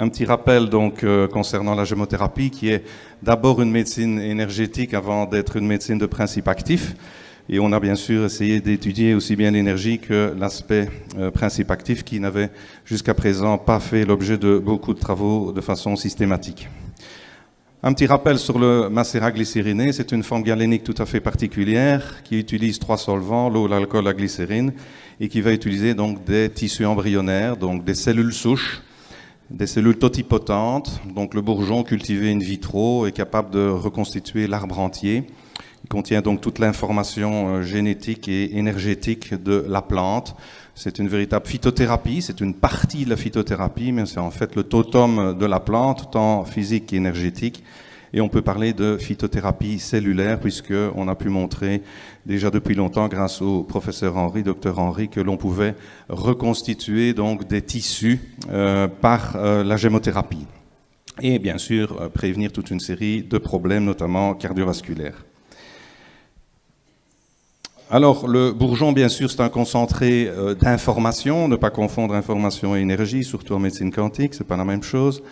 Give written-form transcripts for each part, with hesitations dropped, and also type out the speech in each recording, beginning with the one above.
Un petit rappel donc concernant la gémothérapie qui est d'abord une médecine énergétique avant d'être une médecine de principe actif. Et on a bien sûr essayé d'étudier aussi bien l'énergie que l'aspect principe actif qui n'avait jusqu'à présent pas fait l'objet de beaucoup de travaux de façon systématique. Un petit rappel sur le macérat glycériné, c'est une forme galénique tout à fait particulière qui utilise 3 solvants, l'eau, l'alcool, la glycérine, et qui va utiliser donc des tissus embryonnaires, donc des cellules souches, des cellules totipotentes. Donc le bourgeon cultivé in vitro est capable de reconstituer l'arbre entier. Il contient donc toute l'information génétique et énergétique de la plante. C'est une véritable phytothérapie, c'est une partie de la phytothérapie, mais c'est en fait le totem de la plante, tant physique qu'énergétique. Et on peut parler de phytothérapie cellulaire, puisqu'on a pu montrer déjà depuis longtemps, grâce au professeur Henry, docteur Henry, que l'on pouvait reconstituer donc des tissus par la gémothérapie. Et bien sûr, prévenir toute une série de problèmes, notamment cardiovasculaires. Alors, le bourgeon, bien sûr, c'est un concentré d'information, ne pas confondre information et énergie, surtout en médecine quantique, c'est pas la même chose.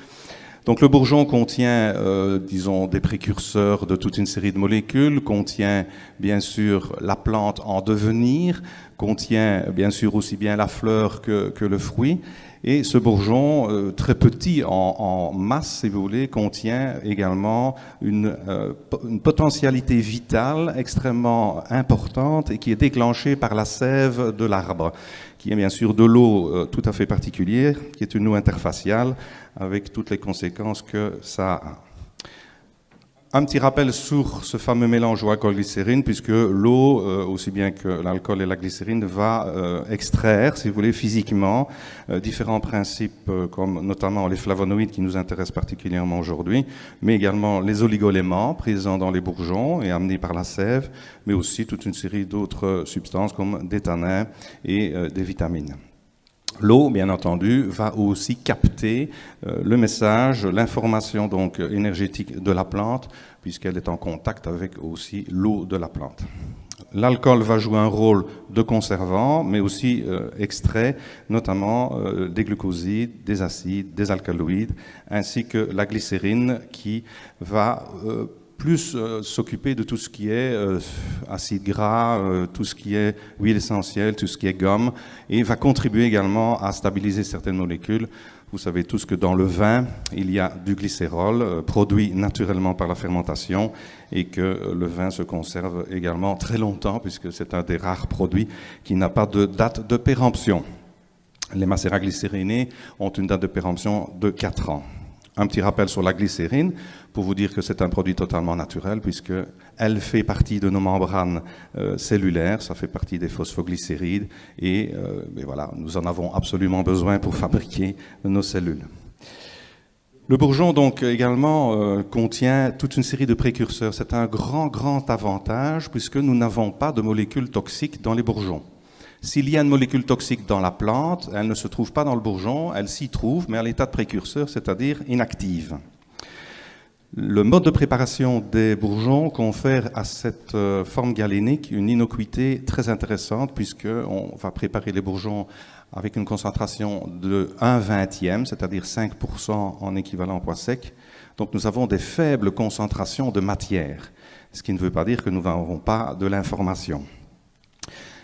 Donc le bourgeon contient, disons, des précurseurs de toute une série de molécules, contient bien sûr la plante en devenir, contient bien sûr aussi bien la fleur que le fruit. Et ce bourgeon, très petit en masse, si vous voulez, contient également une potentialité vitale extrêmement importante et qui est déclenchée par la sève de l'arbre, qui est bien sûr de l'eau tout à fait particulière, qui est une eau interfaciale, avec toutes les conséquences que ça a. Un petit rappel sur ce fameux mélange eau, alcool, glycérine, puisque l'eau, aussi bien que l'alcool et la glycérine, va extraire, si vous voulez, physiquement, différents principes, comme notamment les flavonoïdes qui nous intéressent particulièrement aujourd'hui, mais également les oligoéléments présents dans les bourgeons et amenés par la sève, mais aussi toute une série d'autres substances comme des tanins et des vitamines. L'eau, bien entendu, va aussi capter le message, l'information donc énergétique de la plante, puisqu'elle est en contact avec aussi l'eau de la plante. L'alcool va jouer un rôle de conservant, mais aussi extrait, notamment des glucosides, des acides, des alcaloïdes, ainsi que la glycérine qui va plus s'occuper de tout ce qui est acides gras, tout ce qui est huile essentielle, tout ce qui est gomme, et va contribuer également à stabiliser certaines molécules. Vous savez tous que dans le vin, il y a du glycérol, produit naturellement par la fermentation, et que le vin se conserve également très longtemps, puisque c'est un des rares produits qui n'a pas de date de péremption. Les macérats glycérinés ont une date de péremption de 4 ans. Un petit rappel sur la glycérine, pour vous dire que c'est un produit totalement naturel, puisqu'elle fait partie de nos membranes cellulaires, ça fait partie des phosphoglycérides, et voilà, nous en avons absolument besoin pour fabriquer nos cellules. Le bourgeon, donc, également contient toute une série de précurseurs. C'est un grand avantage, puisque nous n'avons pas de molécules toxiques dans les bourgeons. S'il y a une molécule toxique dans la plante, elle ne se trouve pas dans le bourgeon, elle s'y trouve, mais à l'état de précurseur, c'est-à-dire inactive. Le mode de préparation des bourgeons confère à cette forme galénique une innocuité très intéressante, puisqu'on va préparer les bourgeons avec une concentration de 1/20, c'est-à-dire 5% en équivalent poids sec. Donc nous avons des faibles concentrations de matière, ce qui ne veut pas dire que nous n'avons pas de l'information.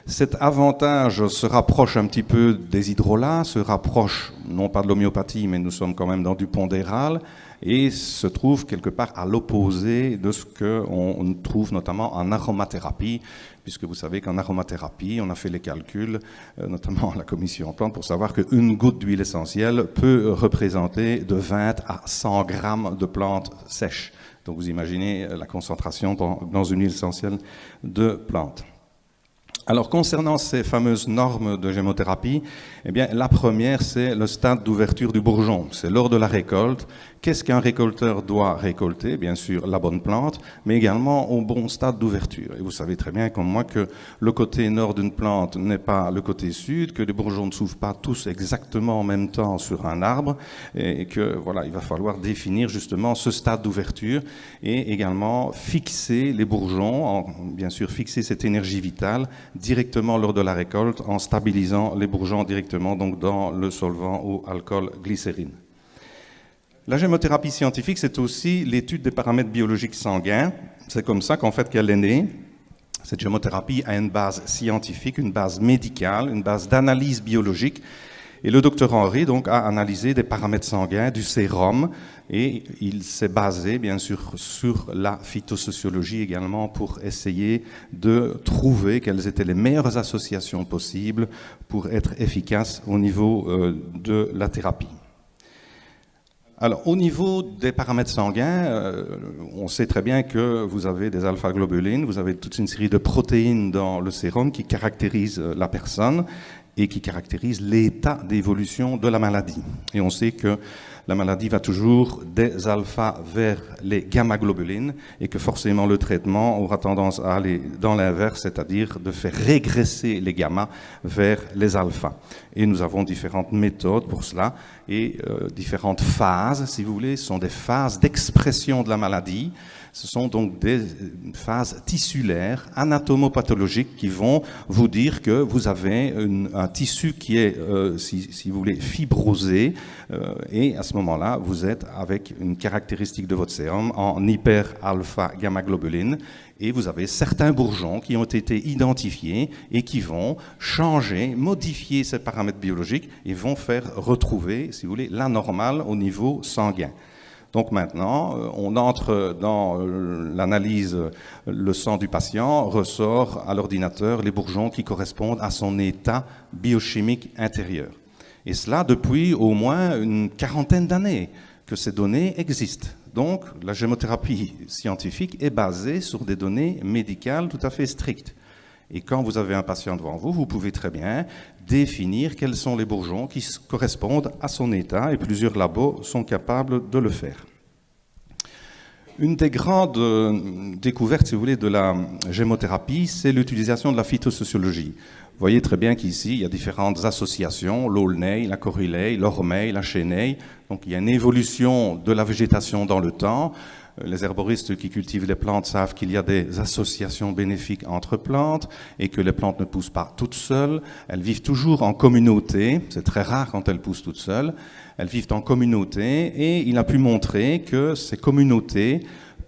Cet avantage se rapproche un petit peu des hydrolats, se rapproche non pas de l'homéopathie, mais nous sommes quand même dans du pondéral, et se trouve quelque part à l'opposé de ce qu'on trouve notamment en aromathérapie, puisque vous savez qu'en aromathérapie, on a fait les calculs, notamment à la commission en plantes, pour savoir qu'une goutte d'huile essentielle peut représenter de 20 à 100 grammes de plantes sèches. Donc vous imaginez la concentration dans une huile essentielle de plantes. Alors, concernant ces fameuses normes de gémothérapie, eh bien, la première, c'est le stade d'ouverture du bourgeon. C'est lors de la récolte. Qu'est-ce qu'un récolteur doit récolter? Bien sûr, la bonne plante, mais également au bon stade d'ouverture. Et vous savez très bien, comme moi, que le côté nord d'une plante n'est pas le côté sud, que les bourgeons ne s'ouvrent pas tous exactement en même temps sur un arbre, et que, voilà, il va falloir définir justement ce stade d'ouverture et également fixer les bourgeons, bien sûr, fixer cette énergie vitale directement lors de la récolte en stabilisant les bourgeons directement donc dans le solvant ou alcool glycérine. La gémothérapie scientifique, c'est aussi l'étude des paramètres biologiques sanguins. C'est comme ça qu'en fait qu'elle est née. Cette gémothérapie a une base scientifique, une base médicale, une base d'analyse biologique. Et le docteur Henry donc, a analysé des paramètres sanguins du sérum et il s'est basé bien sûr sur la phytosociologie également pour essayer de trouver quelles étaient les meilleures associations possibles pour être efficace au niveau de la thérapie. Alors, au niveau des paramètres sanguins, on sait très bien que vous avez des alpha-globulines, vous avez toute une série de protéines dans le sérum qui caractérisent la personne et qui caractérisent l'état d'évolution de la maladie. Et on sait que la maladie va toujours des alpha vers les gamma-globulines et que forcément le traitement aura tendance à aller dans l'inverse, c'est-à-dire de faire régresser les gamma vers les alpha. Et nous avons différentes méthodes pour cela et différentes phases, si vous voulez, ce sont des phases d'expression de la maladie. Ce sont donc des phases tissulaires, anatomopathologiques, qui vont vous dire que vous avez un tissu qui est, si vous voulez, fibrosé, et à ce moment-là, vous êtes avec une caractéristique de votre sérum en hyper-alpha-gamma-globuline, et vous avez certains bourgeons qui ont été identifiés et qui vont changer, modifier ces paramètres biologiques et vont faire retrouver, si vous voulez, la normale au niveau sanguin. Donc maintenant, on entre dans l'analyse, le sang du patient, ressort à l'ordinateur les bourgeons qui correspondent à son état biochimique intérieur. Et cela depuis au moins une quarantaine d'années que ces données existent. Donc la gémothérapie scientifique est basée sur des données médicales tout à fait strictes. Et quand vous avez un patient devant vous, vous pouvez très bien définir quels sont les bourgeons qui correspondent à son état, et plusieurs labos sont capables de le faire. Une des grandes découvertes, si vous voulez, de la gémothérapie, c'est l'utilisation de la phytosociologie. Vous voyez très bien qu'ici, il y a différentes associations, l'Aulnay, la Corylei, l'Ormeil, la Chênei. Donc il y a une évolution de la végétation dans le temps. Les herboristes qui cultivent les plantes savent qu'il y a des associations bénéfiques entre plantes et que les plantes ne poussent pas toutes seules. Elles vivent toujours en communauté. C'est très rare quand elles poussent toutes seules. Elles vivent en communauté et il a pu montrer que ces communautés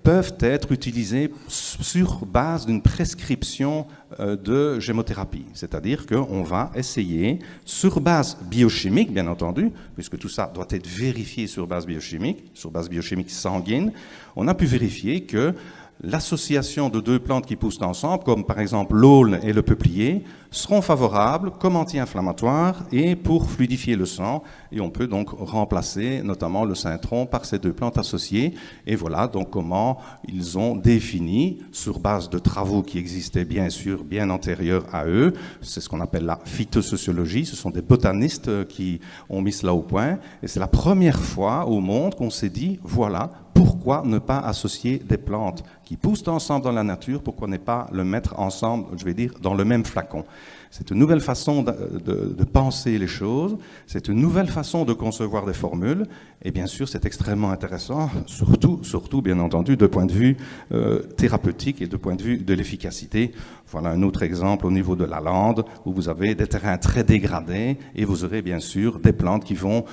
peuvent être utilisées sur base d'une prescription de gémothérapie. C'est-à-dire qu'on va essayer, sur base biochimique, bien entendu, puisque tout ça doit être vérifié sur base biochimique sanguine, on a pu vérifier que l'association de deux plantes qui poussent ensemble, comme par exemple l'aulne et le peuplier, seront favorables comme anti-inflammatoires et pour fluidifier le sang. Et on peut donc remplacer notamment le cintron par ces deux plantes associées. Et voilà donc comment ils ont défini, sur base de travaux qui existaient bien sûr bien antérieurs à eux, c'est ce qu'on appelle la phytosociologie, ce sont des botanistes qui ont mis cela au point. Et c'est la première fois au monde qu'on s'est dit, voilà, pourquoi ne pas associer des plantes qui poussent ensemble dans la nature, pourquoi ne pas le mettre ensemble, je vais dire, dans le même flacon. C'est une nouvelle façon de penser les choses, c'est une nouvelle façon de concevoir des formules, et bien sûr c'est extrêmement intéressant, surtout bien entendu, de point de vue thérapeutique et de point de vue de l'efficacité. Voilà un autre exemple au niveau de la lande, où vous avez des terrains très dégradés, et vous aurez bien sûr des plantes qui vont,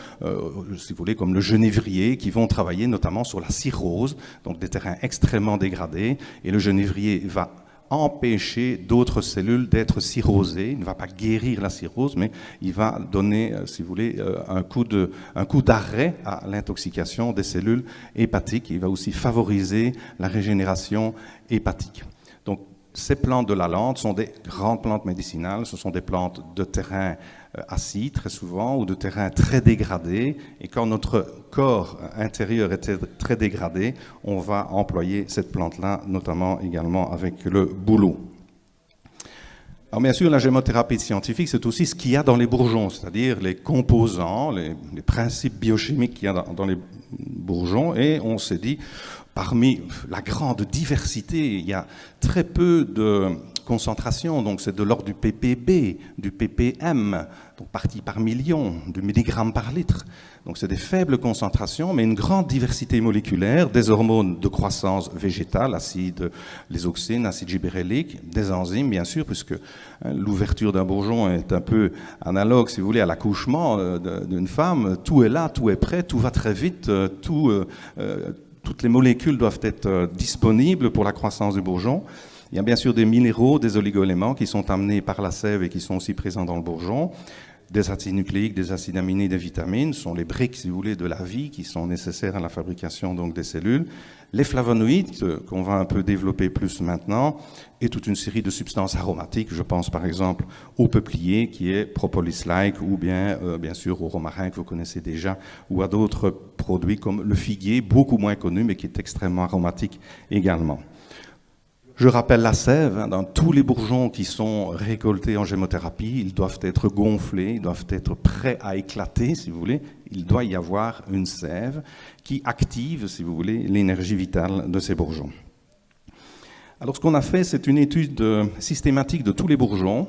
si vous voulez, comme le genévrier, qui vont travailler notamment sur la cirrhose, donc des terrains extrêmement dégradés, et le genévrier va empêcher d'autres cellules d'être cirrhosées. Il ne va pas guérir la cirrhose, mais il va donner, si vous voulez, un coup d'arrêt à l'intoxication des cellules hépatiques. Il va aussi favoriser la régénération hépatique. Donc, ces plantes de la lande sont des grandes plantes médicinales. Ce sont des plantes de terrain acide, très souvent, ou de terrain très dégradé. Et quand notre corps intérieur est très dégradé, on va employer cette plante-là, notamment également avec le bouleau. Alors bien sûr, la gémothérapie scientifique, c'est aussi ce qu'il y a dans les bourgeons, c'est-à-dire les composants, les principes biochimiques qu'il y a dans les bourgeons. Et on s'est dit, parmi la grande diversité, il y a très peu concentration, donc c'est de l'ordre du ppb, du ppm, donc partie par million, du milligrammes par litre. Donc c'est des faibles concentrations, mais une grande diversité moléculaire, des hormones de croissance végétale, acide lysoxyne, acide gibérellique, des enzymes bien sûr, puisque l'ouverture d'un bourgeon est un peu analogue, si vous voulez, à l'accouchement d'une femme. Tout est là, tout est prêt, tout va très vite, toutes les molécules doivent être disponibles pour la croissance du bourgeon. Il y a bien sûr des minéraux, des oligoéléments qui sont amenés par la sève et qui sont aussi présents dans le bourgeon. Des acides nucléiques, des acides aminés, des vitamines sont les briques, si vous voulez, de la vie qui sont nécessaires à la fabrication donc, des cellules. Les flavonoïdes, qu'on va un peu développer plus maintenant, et toute une série de substances aromatiques. Je pense par exemple au peuplier qui est propolis-like, ou bien sûr au romarin que vous connaissez déjà, ou à d'autres produits comme le figuier, beaucoup moins connu, mais qui est extrêmement aromatique également. Je rappelle la sève, dans tous les bourgeons qui sont récoltés en gémothérapie, ils doivent être gonflés, ils doivent être prêts à éclater, si vous voulez. Il doit y avoir une sève qui active, si vous voulez, l'énergie vitale de ces bourgeons. Alors ce qu'on a fait, c'est une étude systématique de tous les bourgeons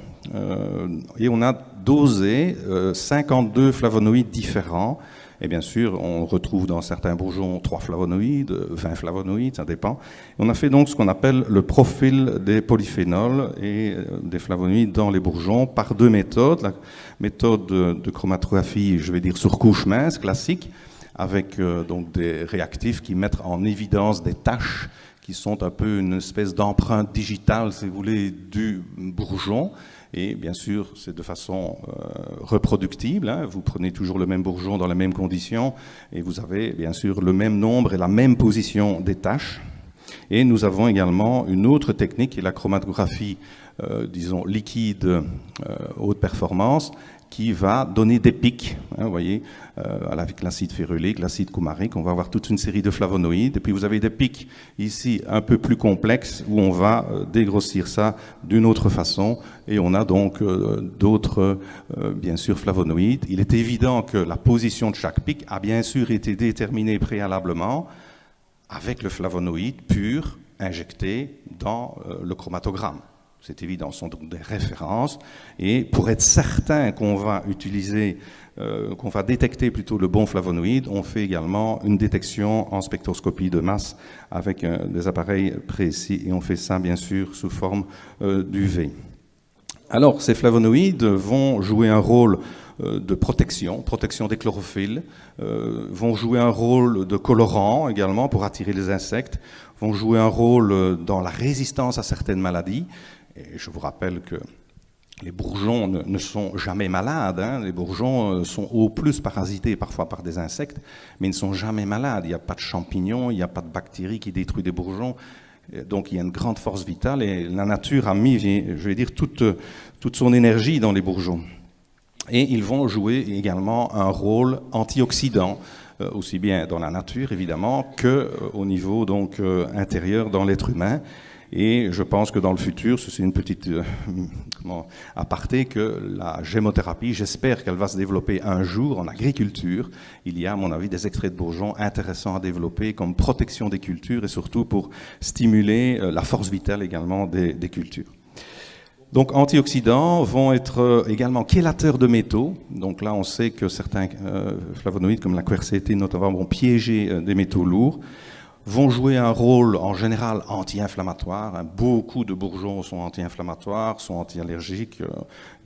et on a dosé 52 flavonoïdes différents. Et bien sûr, on retrouve dans certains bourgeons 3 flavonoïdes, 20 flavonoïdes, ça dépend. On a fait donc ce qu'on appelle le profil des polyphénols et des flavonoïdes dans les bourgeons par 2 méthodes. La méthode de chromatographie, je vais dire sur couche mince, classique, avec donc des réactifs qui mettent en évidence des taches qui sont un peu une espèce d'empreinte digitale, si vous voulez, du bourgeon. Et bien sûr, c'est de façon reproductible. Hein. Vous prenez toujours le même bourgeon dans les mêmes conditions et vous avez bien sûr le même nombre et la même position des taches. Et nous avons également une autre technique qui est la chromatographie, disons, liquide haute performance, qui va donner des pics, hein, vous voyez, avec l'acide férulique, l'acide coumarique, on va avoir toute une série de flavonoïdes, et puis vous avez des pics ici un peu plus complexes, où on va dégrossir ça d'une autre façon, et on a donc d'autres, bien sûr, flavonoïdes. Il est évident que la position de chaque pic a bien sûr été déterminée préalablement avec le flavonoïde pur injecté dans le chromatogramme. C'est évident, ce sont donc des références. Et pour être certain qu'on va utiliser, qu'on va détecter plutôt le bon flavonoïde, on fait également une détection en spectroscopie de masse avec des appareils précis. Et on fait ça, bien sûr, sous forme d'UV. Alors, ces flavonoïdes vont jouer un rôle de protection des chlorophylles, vont jouer un rôle de colorant également pour attirer les insectes, vont jouer un rôle dans la résistance à certaines maladies. Et je vous rappelle que les bourgeons ne sont jamais malades. Hein. Les bourgeons sont au plus parasités parfois par des insectes, mais ils ne sont jamais malades. Il n'y a pas de champignons, il n'y a pas de bactéries qui détruisent des bourgeons. Donc il y a une grande force vitale et la nature a mis, je vais dire, toute son énergie dans les bourgeons. Et ils vont jouer également un rôle antioxydant, aussi bien dans la nature évidemment qu'au niveau donc intérieur dans l'être humain. Et je pense que dans le futur, c'est une petite aparté, que la gémothérapie, j'espère qu'elle va se développer un jour en agriculture. Il y a, à mon avis, des extraits de bourgeons intéressants à développer comme protection des cultures et surtout pour stimuler la force vitale également des cultures. Donc, antioxydants vont être également chélateurs de métaux. Donc là, on sait que certains flavonoïdes, comme la quercétine notamment, vont piéger des métaux lourds, vont jouer un rôle en général anti-inflammatoire. Beaucoup de bourgeons sont anti-inflammatoires, sont anti-allergiques,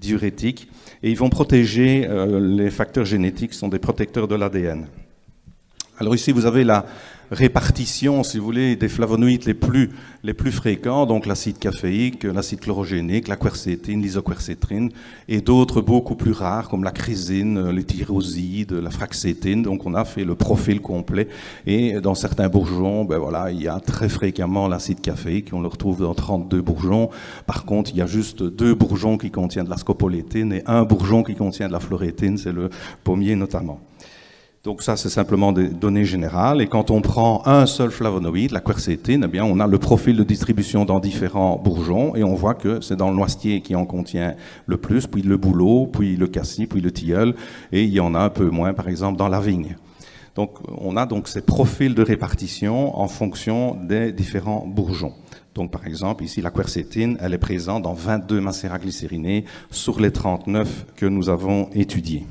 diurétiques, et ils vont protéger les facteurs génétiques, qui sont des protecteurs de l'ADN. Alors ici, vous avez la répartition, si vous voulez, des flavonoïdes les plus fréquents, donc l'acide caféique, l'acide chlorogénique, la quercétine, l'isoquercétrine, et d'autres beaucoup plus rares, comme la chrysine, les tyrosides, la fraxétine. Donc on a fait le profil complet, et dans certains bourgeons, ben voilà, il y a très fréquemment l'acide caféique, on le retrouve dans 32 bourgeons. Par contre, il y a juste 2 bourgeons qui contiennent de la scopolétine, et 1 bourgeon qui contient de la florétine, c'est le pommier notamment. Donc ça, c'est simplement des données générales. Et quand on prend un seul flavonoïde, la quercétine, eh bien, on a le profil de distribution dans différents bourgeons et on voit que c'est dans le noisetier qui en contient le plus, puis le bouleau, puis le cassis, puis le tilleul, et il y en a un peu moins, par exemple, dans la vigne. Donc on a donc ces profils de répartition en fonction des différents bourgeons. Donc par exemple, ici la quercétine, elle est présente dans 22 macéraglycérinés sur les 39 que nous avons étudiés.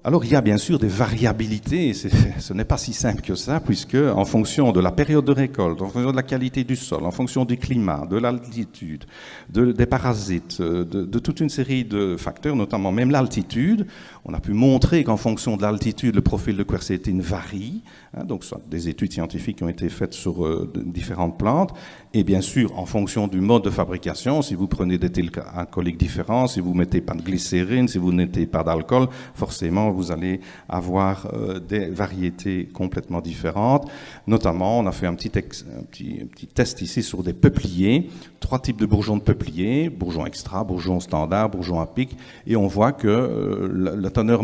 Alors il y a bien sûr des variabilités, ce n'est pas si simple que ça, puisque en fonction de la période de récolte, en fonction de la qualité du sol, en fonction du climat, de l'altitude, des parasites, de toute une série de facteurs, notamment même l'altitude, on a pu montrer qu'en fonction de l'altitude, le profil de quercétine varie, donc soit des études scientifiques qui ont été faites sur différentes plantes, et bien sûr en fonction du mode de fabrication, si vous prenez des alcooliques différents, si vous ne mettez pas de glycérine, si vous ne mettez pas d'alcool, forcément vous allez avoir des variétés complètement différentes. Notamment, on a fait un petit test ici sur des peupliers, 3 types de bourgeons de peupliers, bourgeons extra, bourgeons standard, bourgeons à pic, et on voit que la teneur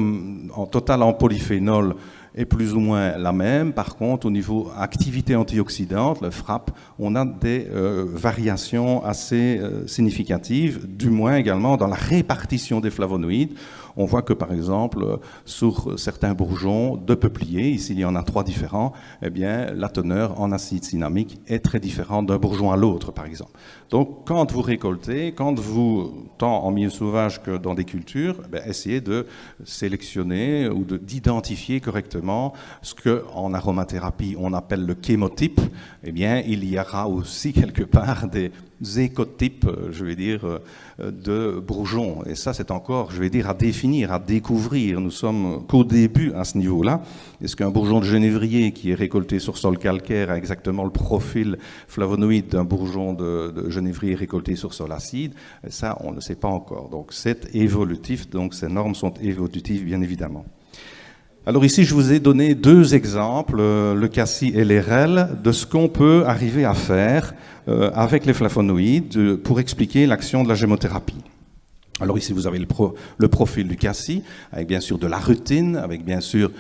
en total en polyphénol est plus ou moins la même. Par contre, au niveau activité antioxydante, le FRAP, on a des variations assez significatives, du moins également dans la répartition des flavonoïdes. On voit que, par exemple, sur certains bourgeons de peuplier, ici il y en a 3 différents, eh bien, la teneur en acide cinnamique est très différente d'un bourgeon à l'autre, par exemple. Donc, quand vous récoltez, tant en milieu sauvage que dans des cultures, essayez de sélectionner ou d'identifier correctement ce qu'en aromathérapie on appelle le chémotype. Eh bien, il y aura aussi quelque part des écotypes, je vais dire, de bourgeons. Et ça, c'est encore, je vais dire, à définir, à découvrir. Nous sommes qu'au début à ce niveau-là. Est-ce qu'un bourgeon de genévrier qui est récolté sur sol calcaire a exactement le profil flavonoïde d'un bourgeon de genévrier récolté sur sol acide? Ça, on ne le sait pas encore. Donc, c'est évolutif. Donc, ces normes sont évolutives, bien évidemment. Alors ici, je vous ai donné 2 exemples, le cassis et l'RL, de ce qu'on peut arriver à faire avec les flavonoïdes pour expliquer l'action de la gémothérapie. Alors ici, vous avez le profil du cassis, avec bien sûr de la rutine, avec bien sûr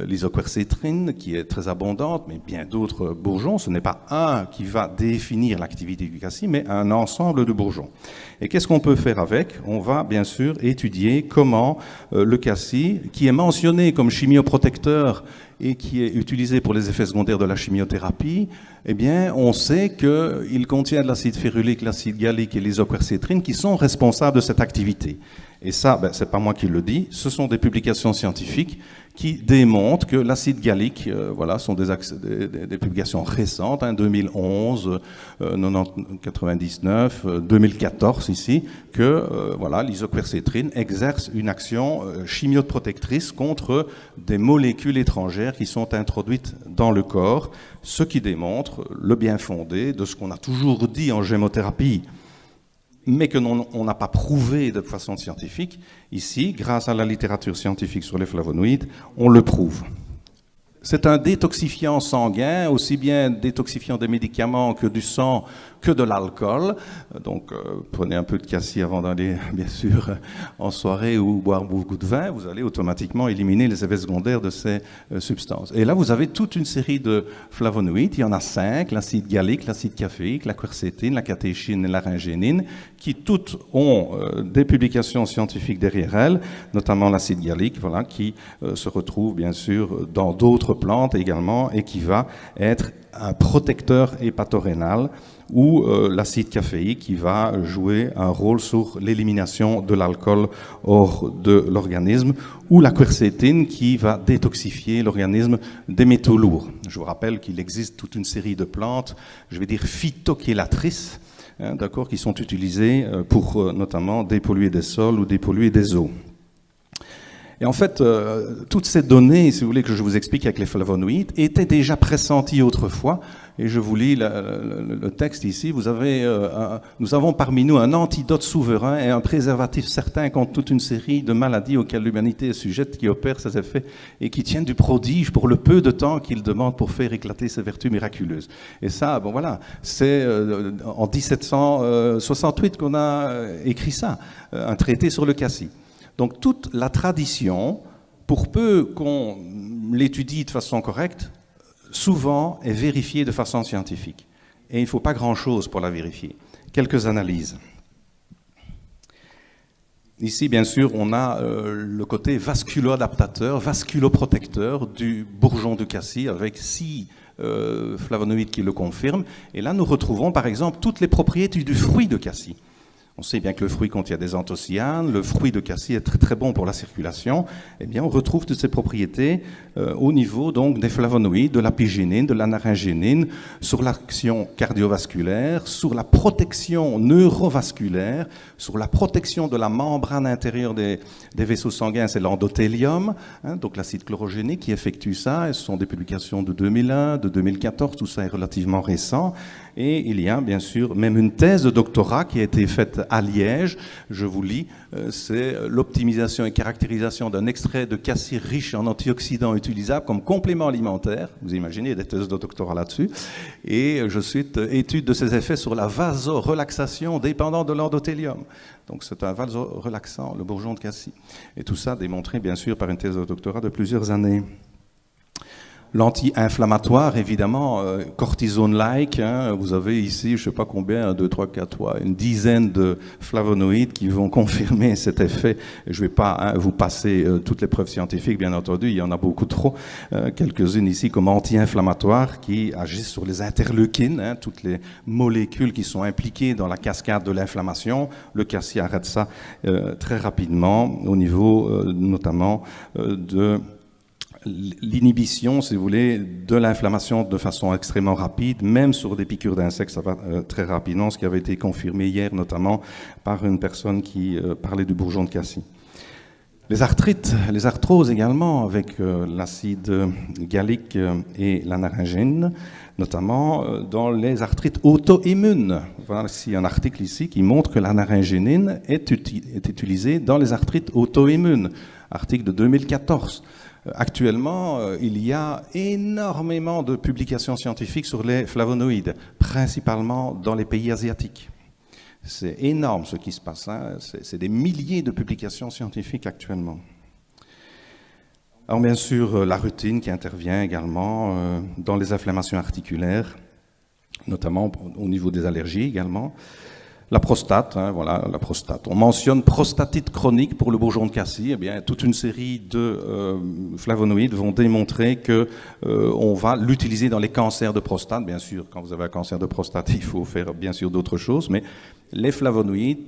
l'isoquercétrine, qui est très abondante, mais bien d'autres bourgeons. Ce n'est pas un qui va définir l'activité du cassis, mais un ensemble de bourgeons. Et qu'est-ce qu'on peut faire avec? On va bien sûr étudier comment le cassis, qui est mentionné comme chimioprotecteur et qui est utilisé pour les effets secondaires de la chimiothérapie, eh bien, on sait qu'il contient de l'acide férulique, l'acide gallique et l'isoquercétrine qui sont responsables de cette activité. Et ça, c'est pas moi qui le dis, ce sont des publications scientifiques qui démontrent que l'acide gallique, sont des publications récentes, 2011, 99, 2014 ici, que l'isoquercétrine exerce une action chimioprotectrice contre des molécules étrangères qui sont introduites dans le corps, ce qui démontre le bien fondé de ce qu'on a toujours dit en gémothérapie, mais que on n'a pas prouvé de façon scientifique. Ici, grâce à la littérature scientifique sur les flavonoïdes, on le prouve. C'est un détoxifiant sanguin, aussi bien détoxifiant des médicaments que du sang, que de l'alcool. Donc, prenez un peu de cassis avant d'aller, bien sûr, en soirée ou boire beaucoup de vin. Vous allez automatiquement éliminer les effets secondaires de ces substances. Et là, vous avez toute une série de flavonoïdes. Il y en a 5, l'acide gallique, l'acide caféique, la quercétine, la catéchine et la laryngénine, qui toutes ont des publications scientifiques derrière elles, notamment l'acide gallique, qui se retrouve, bien sûr, dans d'autres plantes également, et qui va être un protecteur hépatorénal, ou l'acide caféique qui va jouer un rôle sur l'élimination de l'alcool hors de l'organisme, ou la quercétine qui va détoxifier l'organisme des métaux lourds. Je vous rappelle qu'il existe toute une série de plantes, je vais dire phytochélatrices, qui sont utilisées pour notamment dépolluer des sols ou dépolluer des eaux. Et en fait, toutes ces données, si vous voulez que je vous explique avec les flavonoïdes, étaient déjà pressenties autrefois. Et je vous lis le texte ici. Nous avons parmi nous un antidote souverain et un préservatif certain contre toute une série de maladies auxquelles l'humanité est sujette, qui opèrent ses effets et qui tiennent du prodige pour le peu de temps qu'il demande pour faire éclater ses vertus miraculeuses. Et ça, c'est en 1768 qu'on a écrit ça, un traité sur le cassis. Donc toute la tradition, pour peu qu'on l'étudie de façon correcte, souvent est vérifiée de façon scientifique. Et il ne faut pas grand-chose pour la vérifier. Quelques analyses. Ici, bien sûr, on a le côté vasculo-adaptateur, vasculoprotecteur du bourgeon de cassis avec 6 flavonoïdes qui le confirment. Et là, nous retrouvons par exemple toutes les propriétés du fruit de cassis. On sait bien que le fruit contient des anthocyanes, le fruit de cassis est très très bon pour la circulation. Eh bien, on retrouve toutes ces propriétés au niveau donc des flavonoïdes, de l'apigénine, de la naringénine, sur l'action cardiovasculaire, sur la protection neurovasculaire, sur la protection de la membrane intérieure des vaisseaux sanguins, c'est l'endothélium, hein, donc l'acide chlorogénique qui effectue ça. Et ce sont des publications de 2001, de 2014, tout ça est relativement récent. Et il y a bien sûr même une thèse de doctorat qui a été faite à Liège, je vous lis, c'est l'optimisation et caractérisation d'un extrait de cassis riche en antioxydants utilisables comme complément alimentaire. Vous imaginez, il y a des thèses de doctorat là-dessus. Et je cite, étude de ses effets sur la vasorelaxation dépendant de l'endothélium. Donc c'est un vasorelaxant, le bourgeon de cassis. Et tout ça démontré bien sûr par une thèse de doctorat de plusieurs années. L'anti-inflammatoire, évidemment, cortisone-like, hein, vous avez ici, je ne sais pas combien, 1, 2, 3, 4, 3, une dizaine de flavonoïdes qui vont confirmer cet effet. Je ne vais pas vous passer toutes les preuves scientifiques, bien entendu, il y en a beaucoup trop. Quelques-unes ici comme anti-inflammatoires qui agissent sur les interleukines, hein, toutes les molécules qui sont impliquées dans la cascade de l'inflammation. Le cassis arrête ça très rapidement au niveau notamment de l'inhibition, si vous voulez, de l'inflammation de façon extrêmement rapide, même sur des piqûres d'insectes, ça va très rapidement, ce qui avait été confirmé hier notamment par une personne qui parlait du bourgeon de cassis. Les arthrites, les arthroses également, avec l'acide gallique et la naringine, notamment dans les arthrites auto-immunes. Voilà ici un article ici qui montre que la naringénine est utilisée dans les arthrites auto-immunes. Article de 2014. Actuellement, il y a énormément de publications scientifiques sur les flavonoïdes, principalement dans les pays asiatiques. C'est énorme ce qui se passe, hein. C'est des milliers de publications scientifiques actuellement. Alors bien sûr, la rutine qui intervient également dans les inflammations articulaires, notamment au niveau des allergies également. La prostate, hein, voilà, la prostate. On mentionne prostatite chronique pour le bourgeon de cassis. Eh bien, toute une série de flavonoïdes vont démontrer que on va l'utiliser dans les cancers de prostate. Bien sûr, quand vous avez un cancer de prostate, il faut faire bien sûr d'autres choses, mais les flavonoïdes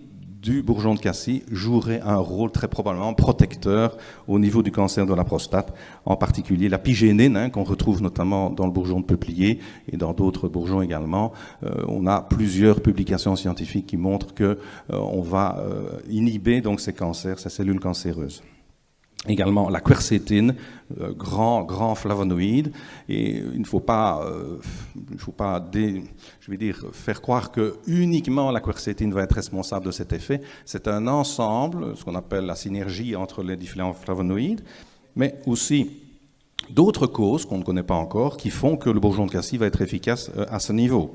du bourgeon de cassis jouerait un rôle très probablement protecteur au niveau du cancer de la prostate, en particulier la pigénine, hein, qu'on retrouve notamment dans le bourgeon de peuplier et dans d'autres bourgeons également. On a plusieurs publications scientifiques qui montrent que on va inhiber donc ces cancers, ces cellules cancéreuses. Également la quercétine, grand flavonoïde, et il ne faut pas, je vais dire, faire croire que uniquement la quercétine va être responsable de cet effet. C'est un ensemble, ce qu'on appelle la synergie entre les différents flavonoïdes, mais aussi d'autres causes qu'on ne connaît pas encore qui font que le bourgeon de cassis va être efficace à ce niveau.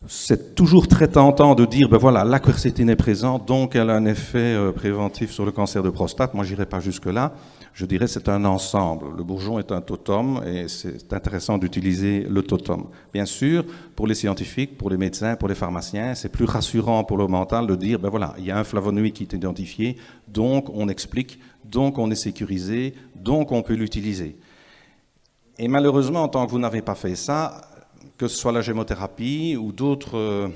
C'est toujours très tentant de dire, ben voilà, la quercétine est présente, donc elle a un effet préventif sur le cancer de prostate. Moi, j'irai pas jusque-là. Je dirais que c'est un ensemble. Le bourgeon est un totum et c'est intéressant d'utiliser le totum. Bien sûr, pour les scientifiques, pour les médecins, pour les pharmaciens, c'est plus rassurant pour le mental de dire, ben voilà, il y a un flavonoïde qui est identifié, donc on explique, donc on est sécurisé, donc on peut l'utiliser. Et malheureusement, tant que vous n'avez pas fait ça, que ce soit la gémothérapie ou d'autres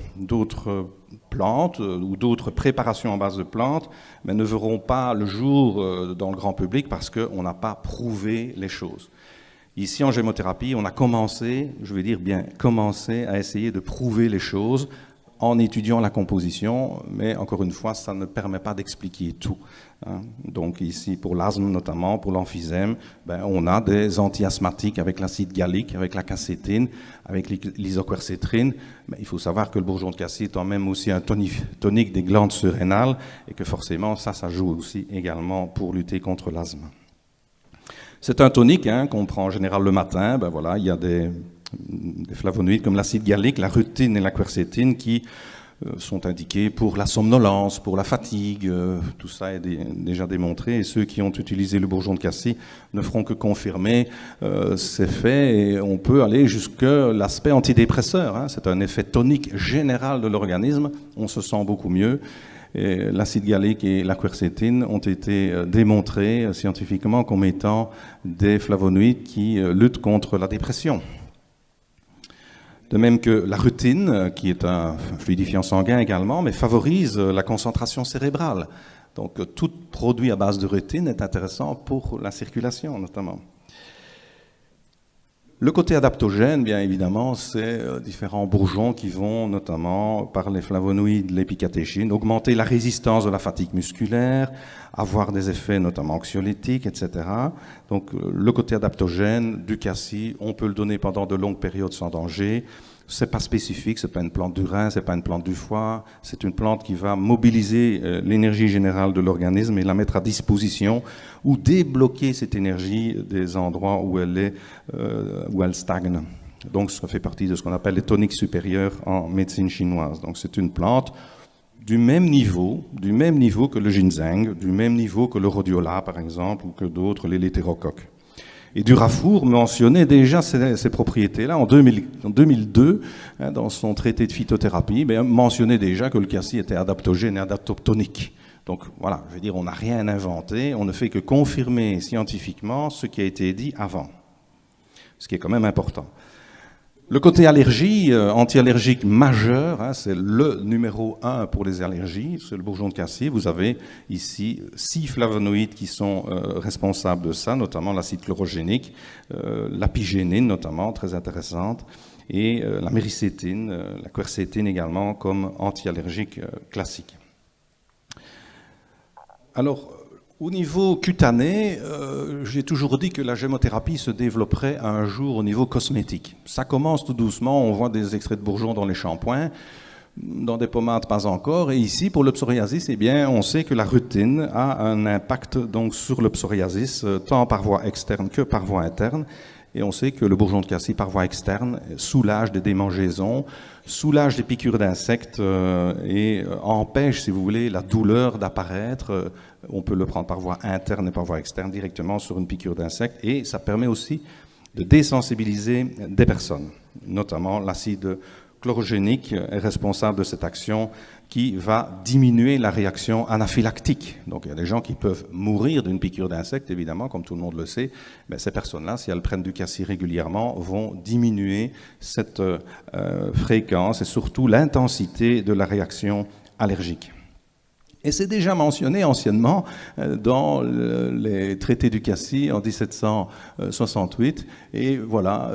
plantes ou d'autres préparations en base de plantes, mais ne verront pas le jour dans le grand public parce qu'on n'a pas prouvé les choses. Ici, en gémothérapie, on a commencé, je vais dire bien commencé, à essayer de prouver les choses en étudiant la composition, mais encore une fois, ça ne permet pas d'expliquer tout. Hein. Donc ici, pour l'asthme notamment, pour l'emphysème, ben, on a des anti-asthmatiques avec l'acide gallique, avec la quercétine, avec l'isoquercétrine. Mais il faut savoir que le bourgeon de cassis est même aussi un tonique des glandes surrénales et que forcément, ça joue aussi également pour lutter contre l'asthme. C'est un tonique hein, qu'on prend en général le matin. Ben voilà, il y a des flavonoïdes comme l'acide gallique, la rutine et la quercétine qui sont indiqués pour la somnolence, pour la fatigue, tout ça est déjà démontré et ceux qui ont utilisé le bourgeon de cassis ne feront que confirmer ces faits et on peut aller jusqu'à l'aspect antidépresseur, hein. C'est un effet tonique général de l'organisme, on se sent beaucoup mieux. L'acide gallique et la quercétine ont été démontrés scientifiquement comme étant des flavonoïdes qui luttent contre la dépression. De même que la rutine, qui est un fluidifiant sanguin également, mais favorise la concentration cérébrale. Donc tout produit à base de rutine est intéressant pour la circulation notamment. Le côté adaptogène, bien évidemment, c'est différents bourgeons qui vont, notamment par les flavonoïdes, l'épicatéchine, augmenter la résistance de la fatigue musculaire, avoir des effets notamment anxiolytiques, etc. Donc le côté adaptogène du cassis, on peut le donner pendant de longues périodes sans danger. C'est pas spécifique, c'est pas une plante du rein, c'est pas une plante du foie, c'est une plante qui va mobiliser l'énergie générale de l'organisme et la mettre à disposition ou débloquer cette énergie des endroits où elle stagne. Donc ça fait partie de ce qu'on appelle les toniques supérieures en médecine chinoise. Donc c'est une plante du même niveau que le ginseng, du même niveau que le rhodiola par exemple ou que d'autres, les l'hétérocoque. Et Durafour mentionnait déjà ces propriétés-là en 2002, dans son traité de phytothérapie, mentionnait déjà que le cassis était adaptogène et adaptogénique. Donc voilà, je veux dire, on n'a rien inventé, on ne fait que confirmer scientifiquement ce qui a été dit avant, ce qui est quand même important. Le côté allergie, anti-allergique majeur, c'est le numéro 1 pour les allergies, c'est le bourgeon de cassis. Vous avez ici 6 flavonoïdes qui sont responsables de ça, notamment l'acide chlorogénique, l'apigénine notamment, très intéressante, et la méricétine, la quercétine également comme anti-allergique classique. Alors, au niveau cutané, j'ai toujours dit que la gémothérapie se développerait un jour au niveau cosmétique. Ça commence tout doucement, on voit des extraits de bourgeons dans les shampoings, dans des pommades pas encore. Et ici, pour le psoriasis, eh bien, on sait que la rutine a un impact donc, sur le psoriasis, tant par voie externe que par voie interne. Et on sait que le bourgeon de cassis par voie externe soulage des démangeaisons, soulage des piqûres d'insectes et empêche, si vous voulez, la douleur d'apparaître. On peut le prendre par voie interne et par voie externe directement sur une piqûre d'insecte. Et ça permet aussi de désensibiliser des personnes. Notamment l'acide chlorogénique est responsable de cette action qui va diminuer la réaction anaphylactique. Donc il y a des gens qui peuvent mourir d'une piqûre d'insecte, évidemment, comme tout le monde le sait. Mais ces personnes-là, si elles prennent du cassis régulièrement, vont diminuer cette fréquence et surtout l'intensité de la réaction allergique. Et c'est déjà mentionné anciennement dans les traités du cassis en 1768. Et voilà,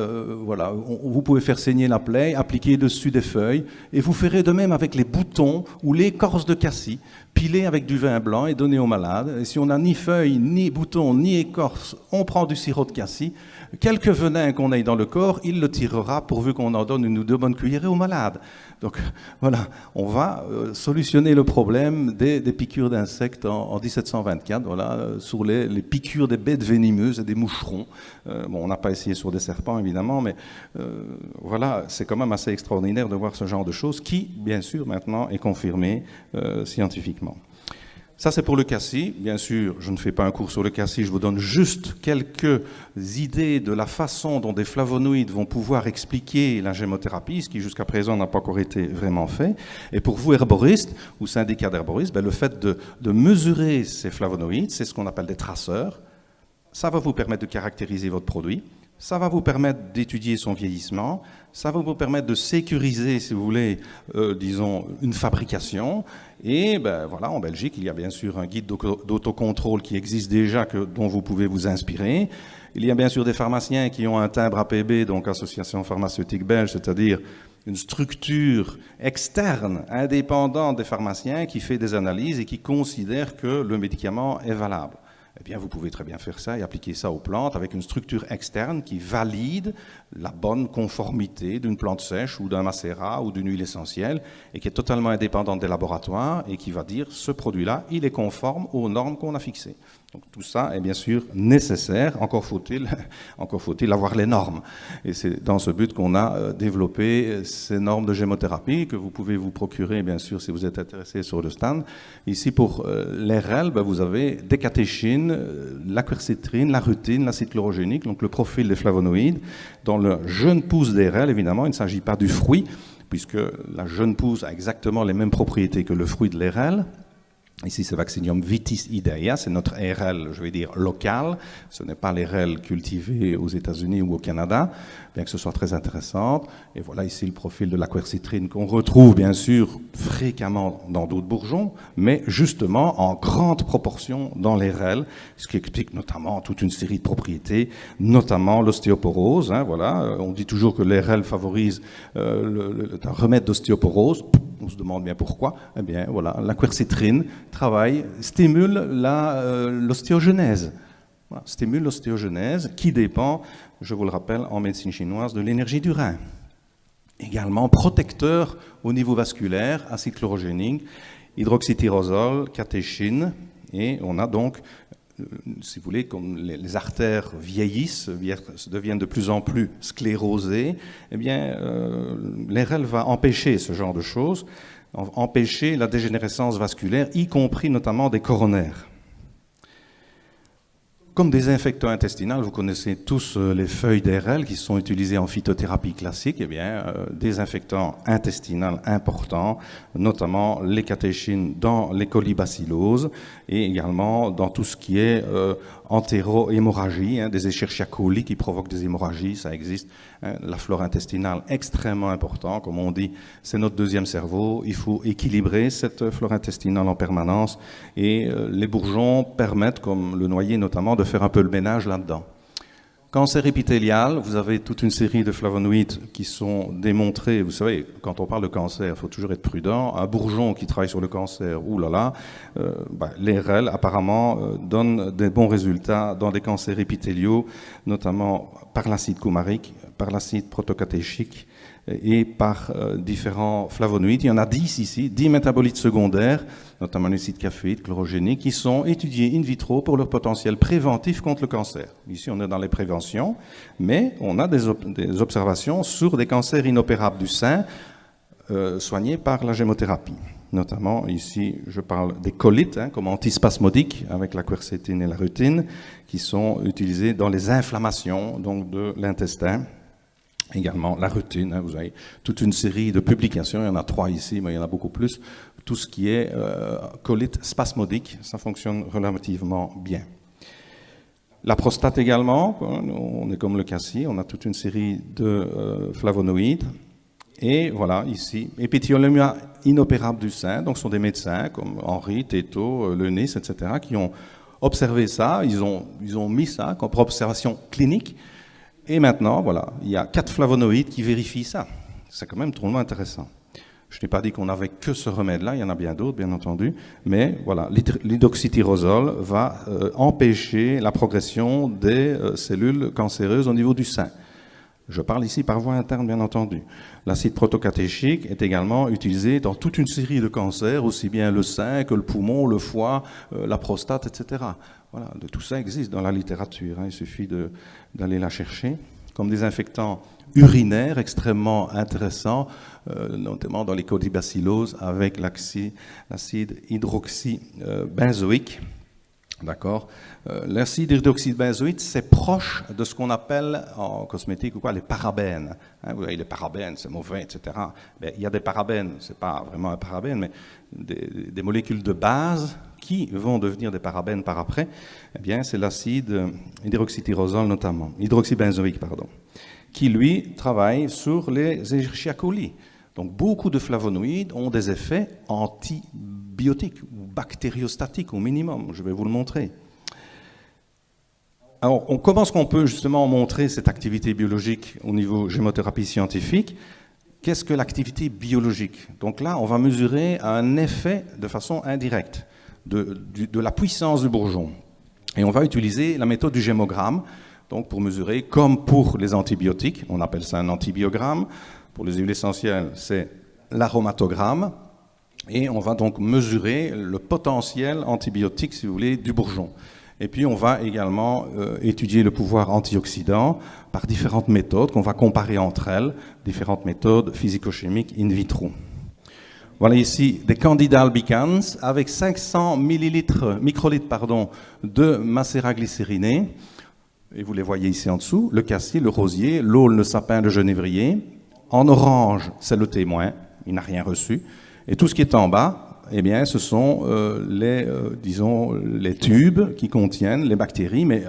vous pouvez faire saigner la plaie, appliquer dessus des feuilles, et vous ferez de même avec les boutons ou l'écorce de cassis, pilée avec du vin blanc et donnée aux malades. Et si on n'a ni feuilles, ni boutons, ni écorce, on prend du sirop de cassis. Quelque venin qu'on ait dans le corps, il le tirera pourvu qu'on en donne une ou deux bonnes cuillerées aux malades. Donc voilà, on va solutionner le problème des piqûres d'insectes en 1724, voilà, sur les piqûres des bêtes venimeuses et des moucherons. Bon, on n'a pas essayé sur des serpents évidemment, mais voilà, c'est quand même assez extraordinaire de voir ce genre de choses qui, bien sûr, maintenant est confirmé scientifiquement. Ça, c'est pour le cassis. Bien sûr, je ne fais pas un cours sur le cassis, je vous donne juste quelques idées de la façon dont des flavonoïdes vont pouvoir expliquer la gémothérapie, ce qui jusqu'à présent n'a pas encore été vraiment fait. Et pour vous, herboristes ou syndicats d'herboristes, le fait de mesurer ces flavonoïdes, c'est ce qu'on appelle des traceurs. Ça va vous permettre de caractériser votre produit. Ça va vous permettre d'étudier son vieillissement, ça va vous permettre de sécuriser, si vous voulez, disons, une fabrication. Et voilà, en Belgique, il y a bien sûr un guide d'autocontrôle qui existe déjà, dont vous pouvez vous inspirer. Il y a bien sûr des pharmaciens qui ont un timbre APB, donc Association pharmaceutique belge, c'est-à-dire une structure externe, indépendante des pharmaciens, qui fait des analyses et qui considère que le médicament est valable. Eh bien, vous pouvez très bien faire ça et appliquer ça aux plantes avec une structure externe qui valide la bonne conformité d'une plante sèche ou d'un macérat ou d'une huile essentielle et qui est totalement indépendante des laboratoires et qui va dire ce produit-là, il est conforme aux normes qu'on a fixées. Donc tout ça est bien sûr nécessaire, encore faut-il avoir les normes. Et c'est dans ce but qu'on a développé ces normes de gémothérapie que vous pouvez vous procurer bien sûr si vous êtes intéressé sur le stand. Ici pour l'RL, vous avez des catéchines, la quercétrine, la rutine, l'acide chlorogénique, donc le profil des flavonoïdes. Dans le jeune pousse d'RL, évidemment, il ne s'agit pas du fruit, puisque la jeune pousse a exactement les mêmes propriétés que le fruit de l'RL. Ici, c'est Vaccinium vitis idea, c'est notre RL, je vais dire, local. Ce n'est pas les RL cultivés aux États-Unis ou au Canada, bien que ce soit très intéressant. Et voilà ici le profil de la quercitrine qu'on retrouve bien sûr fréquemment dans d'autres bourgeons, mais justement en grande proportion dans les RL, ce qui explique notamment toute une série de propriétés, notamment l'ostéoporose. Voilà. On dit toujours que les RL favorisent un remède d'ostéoporose. On se demande bien pourquoi. Eh bien, voilà, la quercitrine stimule l'ostéogenèse. Voilà, stimule l'ostéogenèse qui dépend, je vous le rappelle, en médecine chinoise, de l'énergie du rein. Également protecteur au niveau vasculaire, acide chlorogénique, hydroxytyrosol, catéchine, et on a donc, si vous voulez, comme les artères vieillissent, deviennent de plus en plus sclérosées, eh bien, l'RL va empêcher ce genre de choses, empêcher la dégénérescence vasculaire, y compris notamment des coronaires. Comme désinfectant intestinal, vous connaissez tous les feuilles d'RL qui sont utilisées en phytothérapie classique. Eh bien, désinfectant intestinal important, notamment les catéchines dans les colibacilloses et également dans tout ce qui est entéro-hémorragie, des Escherichia coli qui provoquent des hémorragies, ça existe. La flore intestinale, extrêmement important, comme on dit, c'est notre deuxième cerveau. Il faut équilibrer cette flore intestinale en permanence et les bourgeons permettent, comme le noyer notamment, de faire un peu le ménage là-dedans. Cancer épithélial, vous avez toute une série de flavonoïdes qui sont démontrés. Vous savez, quand on parle de cancer, il faut toujours être prudent. Un bourgeon qui travaille sur le cancer, oulala, les RL apparemment donnent des bons résultats dans des cancers épithéliaux, notamment par l'acide coumarique, par l'acide protocatéchique et par différents flavonoïdes. Il y en a 10 ici, 10 métabolites secondaires, notamment l'acide caféique, chlorogénique, qui sont étudiés in vitro pour leur potentiel préventif contre le cancer. Ici, on est dans les préventions, mais on a des observations sur des cancers inopérables du sein soignés par la gémothérapie. Notamment, ici, je parle des colites, comme antispasmodiques avec la quercétine et la rutine, qui sont utilisés dans les inflammations donc, de l'intestin. Également la rutine, vous avez toute une série de publications, il y en a 3 ici, mais il y en a beaucoup plus. Tout ce qui est colite spasmodique, ça fonctionne relativement bien. La prostate également, on est comme le cassis, on a toute une série de flavonoïdes. Et voilà, ici, épithélioma inopérable du sein, donc ce sont des médecins comme Henri, Théto, Lenis, etc., qui ont observé ça, ils ont mis ça comme observation clinique. Et maintenant, voilà, il y a 4 flavonoïdes qui vérifient ça. C'est quand même drôlement intéressant. Je n'ai pas dit qu'on n'avait que ce remède-là, il y en a bien d'autres, bien entendu, mais voilà, l'hydroxytyrosol va empêcher la progression des cellules cancéreuses au niveau du sein. Je parle ici par voie interne, bien entendu. L'acide protocatéchique est également utilisé dans toute une série de cancers, aussi bien le sein que le poumon, le foie, la prostate, etc. Voilà, de tout ça existe dans la littérature, il suffit d'aller la chercher. Comme désinfectant urinaire extrêmement intéressant, notamment dans les colibacilloses avec l'acide hydroxybenzoïque. D'accord. L'acide hydroxybenzoïque, c'est proche de ce qu'on appelle en cosmétique ou quoi, les parabènes. Vous voyez, les parabènes, c'est mauvais, etc. Mais il y a des parabènes, c'est pas vraiment un parabène, mais des molécules de base qui vont devenir des parabènes par après. Eh bien, c'est l'acide hydroxytyrosol notamment, hydroxybenzoïque, pardon, qui lui travaille sur les Escherichia coli. Donc, beaucoup de flavonoïdes ont des effets antibiotiques ou bactériostatiques au minimum. Je vais vous le montrer. Alors, comment est-ce qu'on peut justement montrer cette activité biologique au niveau gémothérapie scientifique? Qu'est-ce que l'activité biologique? Donc là, on va mesurer un effet de façon indirecte de la puissance du bourgeon. Et on va utiliser la méthode du gémogramme, donc pour mesurer, comme pour les antibiotiques, on appelle ça un antibiogramme. Pour les huiles essentielles, c'est l'aromatogramme. Et on va donc mesurer le potentiel antibiotique, si vous voulez, du bourgeon. Et puis on va également étudier le pouvoir antioxydant par différentes méthodes qu'on va comparer entre elles, différentes méthodes physico-chimiques in vitro. Voilà ici des candidats albicans avec 500 microlitres de macérat glycériné. Et vous les voyez ici en dessous, le cassis, le rosier, l'aulne, le sapin, le genévrier. En orange, c'est le témoin, il n'a rien reçu. Et tout ce qui est en bas eh bien, ce sont disons, les tubes qui contiennent les bactéries, mais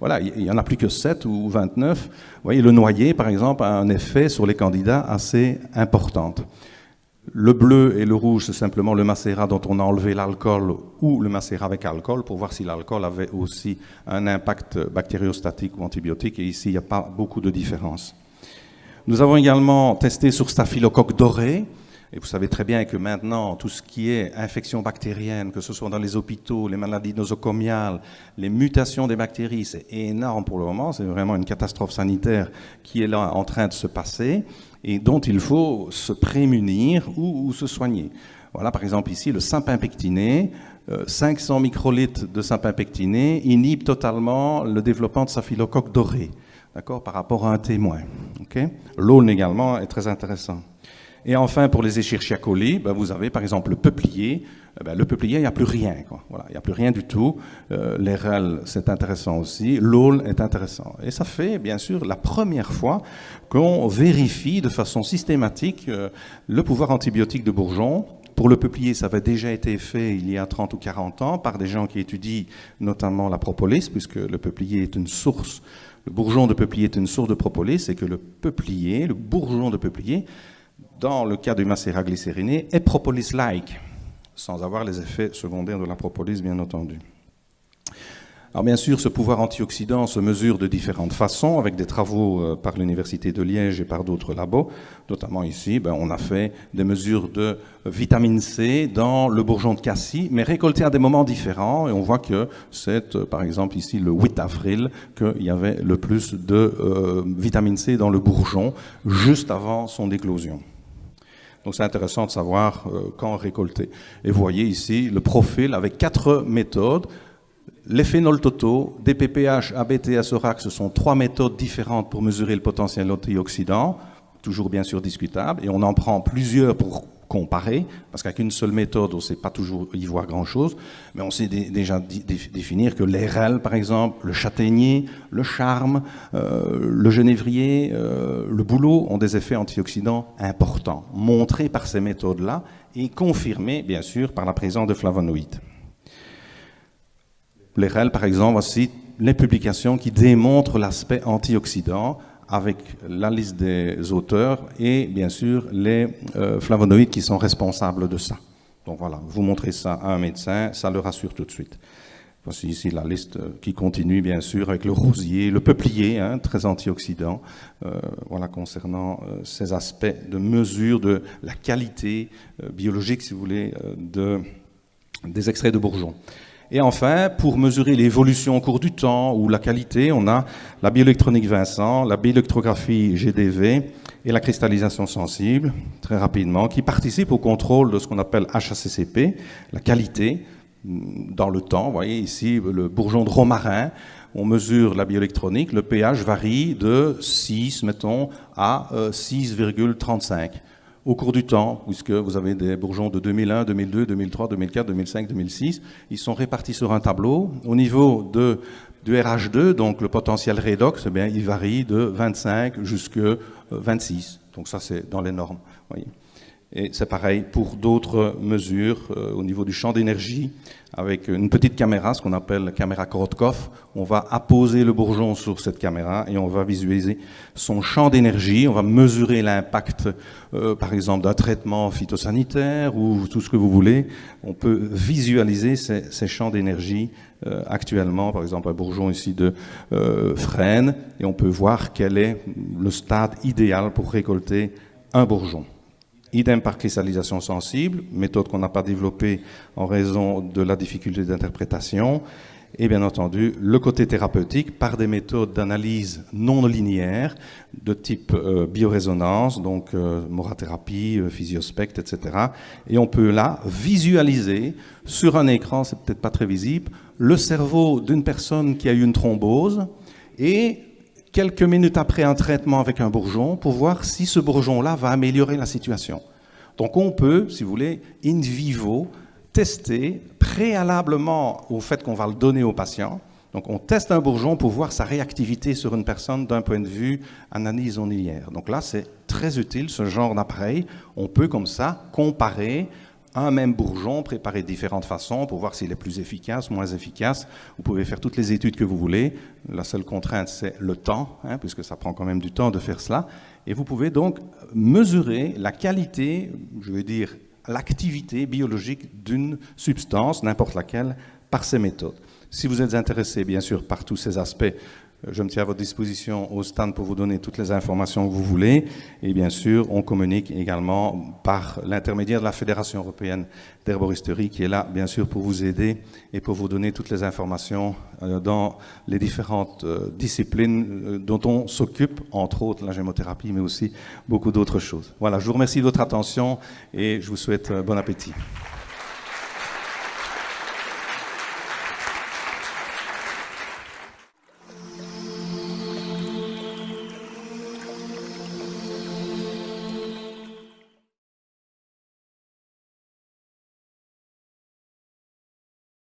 voilà, il n'y en a plus que 7 ou 29. Vous voyez, le noyer, par exemple, a un effet sur les candidats assez important. Le bleu et le rouge, c'est simplement le macérat dont on a enlevé l'alcool ou le macérat avec alcool pour voir si l'alcool avait aussi un impact bactériostatique ou antibiotique. Et ici, il n'y a pas beaucoup de différence. Nous avons également testé sur staphylocoque doré. Et vous savez très bien que maintenant, tout ce qui est infection bactérienne, que ce soit dans les hôpitaux, les maladies nosocomiales, les mutations des bactéries, c'est énorme pour le moment. C'est vraiment une catastrophe sanitaire qui est là en train de se passer et dont il faut se prémunir ou se soigner. Voilà, par exemple, ici, le sapinpectiné. 500 microlitres de sapinpectiné inhibe totalement le développement de staphylocoque doré, d'accord, par rapport à un témoin. Okay. L'aulne également est très intéressant. Et enfin, pour les Escherichia coli, vous avez par exemple le peuplier. Le peuplier, il n'y a plus rien, quoi. Voilà, il n'y a plus rien du tout. Les râles, c'est intéressant aussi. L'aulne est intéressant. Et ça fait, bien sûr, la première fois qu'on vérifie de façon systématique le pouvoir antibiotique de bourgeon. Pour le peuplier, ça avait déjà été fait il y a 30 ou 40 ans par des gens qui étudient notamment la propolis, puisque le peuplier est une source, le bourgeon de peuplier est une source de propolis, et que le peuplier, le bourgeon de peuplier, dans le cas du macérat glycériné, est propolis-like, sans avoir les effets secondaires de la propolis, bien entendu. Alors bien sûr, ce pouvoir antioxydant se mesure de différentes façons, avec des travaux par l'Université de Liège et par d'autres labos. Notamment ici, on a fait des mesures de vitamine C dans le bourgeon de cassis, mais récoltées à des moments différents. Et on voit que c'est, par exemple, ici, le 8 avril, qu'il y avait le plus de vitamine C dans le bourgeon, juste avant son éclosion. Donc c'est intéressant de savoir quand récolter. Et vous voyez ici le profil avec 4 méthodes. Les phénols totaux, DPPH, ABT, SORAC, ce sont 3 méthodes différentes pour mesurer le potentiel antioxydant, toujours bien sûr discutable, et on en prend plusieurs pour comparer, parce qu'avec une seule méthode, on ne sait pas toujours y voir grand-chose, mais on sait déjà définir que l'RL, par exemple, le châtaignier, le charme, le genévrier, le bouleau ont des effets antioxydants importants, montrés par ces méthodes-là et confirmés, bien sûr, par la présence de flavonoïdes. Les REL, par exemple, voici les publications qui démontrent l'aspect antioxydant avec la liste des auteurs et, bien sûr, les flavonoïdes qui sont responsables de ça. Donc voilà, vous montrez ça à un médecin, ça le rassure tout de suite. Voici ici la liste qui continue, bien sûr, avec le rosier, le peuplier, très antioxydant, voilà, concernant ces aspects de mesure de la qualité biologique, si vous voulez, des extraits de bourgeons. Et enfin, pour mesurer l'évolution au cours du temps ou la qualité, on a la bioélectronique Vincent, la bioélectrographie GDV et la cristallisation sensible, très rapidement, qui participent au contrôle de ce qu'on appelle HACCP, la qualité dans le temps. Vous voyez ici le bourgeon de romarin, on mesure la bioélectronique, le pH varie de 6, mettons, à 6,35. Au cours du temps, puisque vous avez des bourgeons de 2001, 2002, 2003, 2004, 2005, 2006, ils sont répartis sur un tableau. Au niveau du RH2, donc le potentiel redox, il varie de 25 jusqu'à 26. Donc ça, c'est dans les normes. Voyez. Et c'est pareil pour d'autres mesures au niveau du champ d'énergie, avec une petite caméra, ce qu'on appelle la caméra Korotkov. On va apposer le bourgeon sur cette caméra et on va visualiser son champ d'énergie. On va mesurer l'impact, par exemple, d'un traitement phytosanitaire ou tout ce que vous voulez. On peut visualiser ces champs d'énergie actuellement, par exemple, un bourgeon ici de frêne, et on peut voir quel est le stade idéal pour récolter un bourgeon. Idem par cristallisation sensible, méthode qu'on n'a pas développée en raison de la difficulté d'interprétation. Et bien entendu, le côté thérapeutique par des méthodes d'analyse non linéaires de type biorésonance, donc morathérapie, physiospect, etc. Et on peut là visualiser sur un écran, c'est peut-être pas très visible, le cerveau d'une personne qui a eu une thrombose et quelques minutes après un traitement avec un bourgeon pour voir si ce bourgeon-là va améliorer la situation. Donc on peut, si vous voulez, in vivo, tester préalablement au fait qu'on va le donner au patient. Donc on teste un bourgeon pour voir sa réactivité sur une personne d'un point de vue analyse non linéaire. Donc là, c'est très utile, ce genre d'appareil. On peut comme ça comparer un même bourgeon préparé de différentes façons pour voir s'il est plus efficace, moins efficace. Vous pouvez faire toutes les études que vous voulez. La seule contrainte, c'est le temps, puisque ça prend quand même du temps de faire cela. Et vous pouvez donc mesurer la qualité, je veux dire l'activité biologique d'une substance, n'importe laquelle, par ces méthodes. Si vous êtes intéressé, bien sûr, par tous ces aspects, je me tiens à votre disposition au stand pour vous donner toutes les informations que vous voulez. Et bien sûr, on communique également par l'intermédiaire de la Fédération européenne d'herboristerie qui est là, bien sûr, pour vous aider et pour vous donner toutes les informations dans les différentes disciplines dont on s'occupe, entre autres la gémothérapie, mais aussi beaucoup d'autres choses. Voilà, je vous remercie de votre attention et je vous souhaite bon appétit.